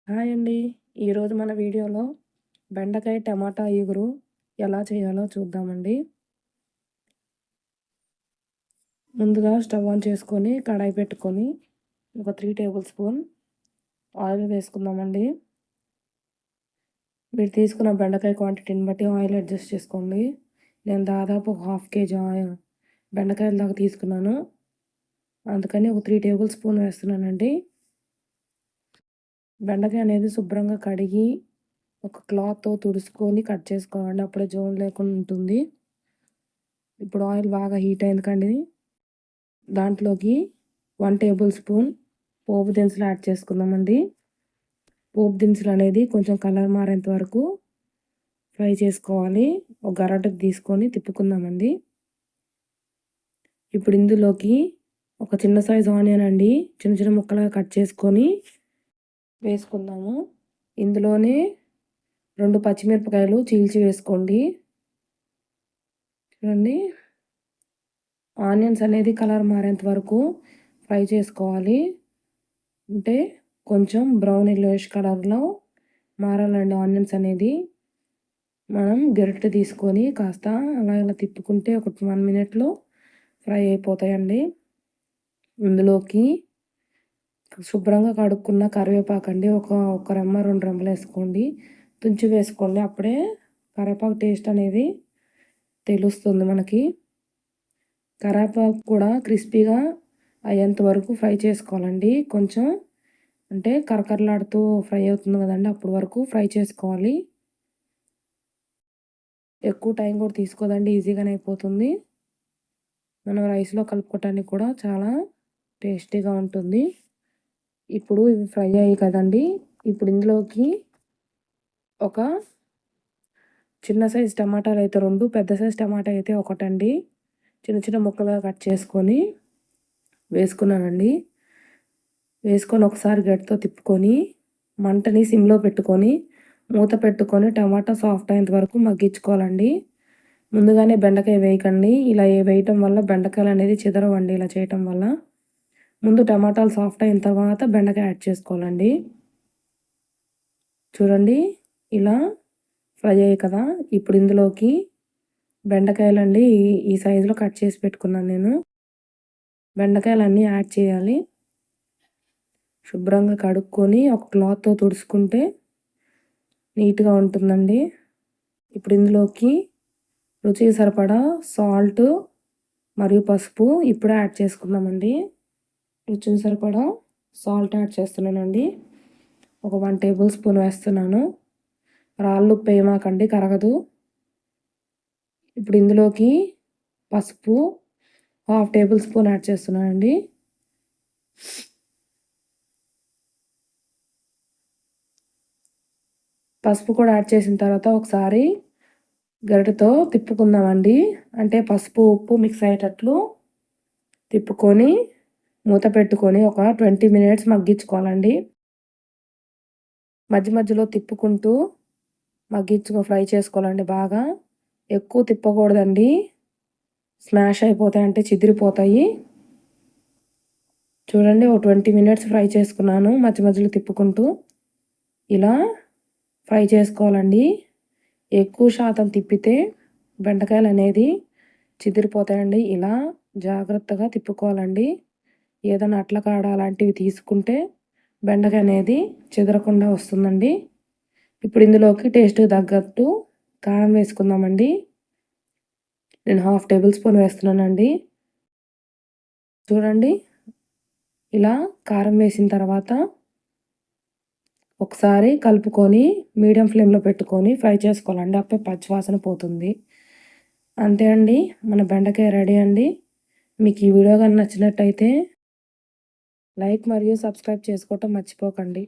Hi అండి. ఈరోజు మన వీడియోలో బెండకాయ టమాటా ఇగురు ఎలా చేయాలో చూద్దామండి. ముందుగా స్టవ్ ఆన్ చేసుకొని కడాయి పెట్టుకొని ఒక 3 టేబుల్ స్పూన్ ఆయిల్ వేసుకుందామండి. మీరు తీసుకున్న బెండకాయ క్వాంటిటీని బట్టి ఆయిల్ అడ్జస్ట్ చేసుకోండి. నేను దాదాపు ఒక హాఫ్ కేజీ బెండకాయల దాకా తీసుకున్నాను. అందుకని ఒక 3 టేబుల్ స్పూన్ వేస్తున్నానండి. బెండకాయ అనేది శుభ్రంగా కడిగి ఒక క్లాత్‌తో తుడుచుకొని కట్ చేసుకోవాలండి. అప్పుడే జోన్ లేకుండా ఉంటుంది. ఇప్పుడు ఆయిల్ బాగా హీట్ అయింది కండి. దాంట్లోకి 1 టేబుల్ స్పూన్ పోపు దినుసులు యాడ్ చేసుకుందామండి. పోపు దినుసులు అనేది కొంచెం కలర్ మారేంత వరకు ఫ్రై చేసుకోవాలి. ఒక గరిటెకి తీసుకొని తిప్పుకుందామండి. ఇప్పుడు ఇందులోకి ఒక చిన్న సైజు ఆనియన్ అండి చిన్న చిన్న ముక్కలుగా కట్ చేసుకొని వేసుకుందాము. ఇందులోనే 2 పచ్చిమిరపకాయలు చీల్చి వేసుకోండి. చూడండి, ఆనియన్స్ అనేది కలర్ మారేంత వరకు ఫ్రై చేసుకోవాలి. అంటే కొంచెం బ్రౌన్ ఎల్లోయిష్ కలర్లో మారాలండి ఆనియన్స్ అనేది. మనం గరిటె తీసుకొని కాస్త అలా ఇలా తిప్పుకుంటే ఒక 1 మినిట్లో ఫ్రై అయిపోతాయండి. ఇందులోకి శుభ్రంగా కడుక్కున్న కరివేపాకండి ఒక రెమ్మ 2 రెమ్మలు వేసుకోండి. తుంచి వేసుకోండి. అప్పుడే కరివేపాకు టేస్ట్ అనేది తెలుస్తుంది మనకి. కరివేపాకు కూడా క్రిస్పీగా అయ్యేంత వరకు ఫ్రై చేసుకోవాలండి. కొంచెం అంటే కరకరలాడుతూ ఫ్రై అవుతుంది కదండి, అప్పటి వరకు ఫ్రై చేసుకోవాలి. ఎక్కువ టైం కూడా తీసుకోదండి, ఈజీగానే అయిపోతుంది. మనం రైస్లో కలుపుకోవటానికి కూడా చాలా టేస్టీగా ఉంటుంది. ఇప్పుడు ఇవి ఫ్రై అయ్యాయి కదండి. ఇప్పుడు ఇందులోకి ఒక చిన్న సైజు టమాటాలు అయితే 2, పెద్ద సైజు టమాటా అయితే ఒకటండి చిన్న చిన్న ముక్కలుగా కట్ చేసుకొని వేసుకున్నానండి. వేసుకొని ఒకసారి గట్టితో తిప్పుకొని మంటని సిమ్లో పెట్టుకొని మూత పెట్టుకొని టమాటా సాఫ్ట్ అయ్యేంత వరకు మగ్గించుకోవాలండి. ముందుగానే బెండకాయ వేయకండి. ఇలా వేయటం వల్ల బెండకాయలు అనేది చెదరవండి. ఇలా చేయటం వల్ల ముందు టమాటాలు సాఫ్ట్ అయిన తర్వాత బెండకాయ యాడ్ చేసుకోవాలండి. చూడండి, ఇలా ఫ్రై అయ్యాయి కదా. ఇప్పుడు ఇందులోకి బెండకాయలండి ఈ సైజులో కట్ చేసి పెట్టుకున్నాను నేను. బెండకాయలన్నీ యాడ్ చేయాలి. శుభ్రంగా కడుక్కొని ఒక క్లాత్తో తుడుచుకుంటే నీట్గా ఉంటుందండి. ఇప్పుడు ఇందులోకి రుచికి సరిపడా సాల్ట్ మరియు పసుపు ఇప్పుడే యాడ్ చేసుకుందామండి. రుచికి సరిపడా సాల్ట్ యాడ్ చేస్తున్నానండి. ఒక 1 టేబుల్ స్పూన్ వేస్తున్నాను. రాళ్ళుప్పు వేయమాకండి, కరగదు. ఇప్పుడు ఇందులోకి పసుపు 1/2 టేబుల్ స్పూన్ యాడ్ చేస్తున్నానండి. పసుపు కూడా యాడ్ చేసిన తర్వాత ఒకసారి గరిటెతో తిప్పుకుందామండి. అంటే పసుపు ఉప్పు మిక్స్ అయ్యేటట్లు తిప్పుకొని మూత పెట్టుకొని ఒక 20 మినిట్స్ మగ్గించుకోవాలండి. మధ్య మధ్యలో తిప్పుకుంటూ ఫ్రై చేసుకోవాలండి బాగా. ఎక్కువ తిప్పకూడదండి, స్మాష్ అయిపోతాయి, అంటే చిదిరిపోతాయి. చూడండి, ఒక 20 మినిట్స్ ఫ్రై చేసుకున్నాను. మధ్య మధ్యలో తిప్పుకుంటూ ఇలా ఫ్రై చేసుకోవాలండి. ఎక్కువ శాతం తిప్పితే బెండకాయలు అనేది చిదిరిపోతాయండి. ఇలా జాగ్రత్తగా తిప్పుకోవాలండి. ఏదైనా అట్ల కాడ అలాంటివి తీసుకుంటే బెండకాయ అనేది చెదరకుండా వస్తుందండి. ఇప్పుడు ఇందులోకి టేస్ట్కి తగ్గట్టు కారం వేసుకుందామండి. నేను 1/2 టేబుల్ స్పూన్ వేస్తున్నానండి. చూడండి, ఇలా కారం వేసిన తర్వాత ఒకసారి కలుపుకొని మీడియం ఫ్లేమ్లో పెట్టుకొని ఫ్రై చేసుకోవాలండి. అప్పుడే పచ్చివాసన పోతుంది. అంతే అండి, మన బెండకాయ రెడీ అండి. మీకు ఈ వీడియో కానీ నచ్చినట్టయితే లైక్ మరియు సబ్స్క్రైబ్ చేసుకోవటం మర్చిపోకండి.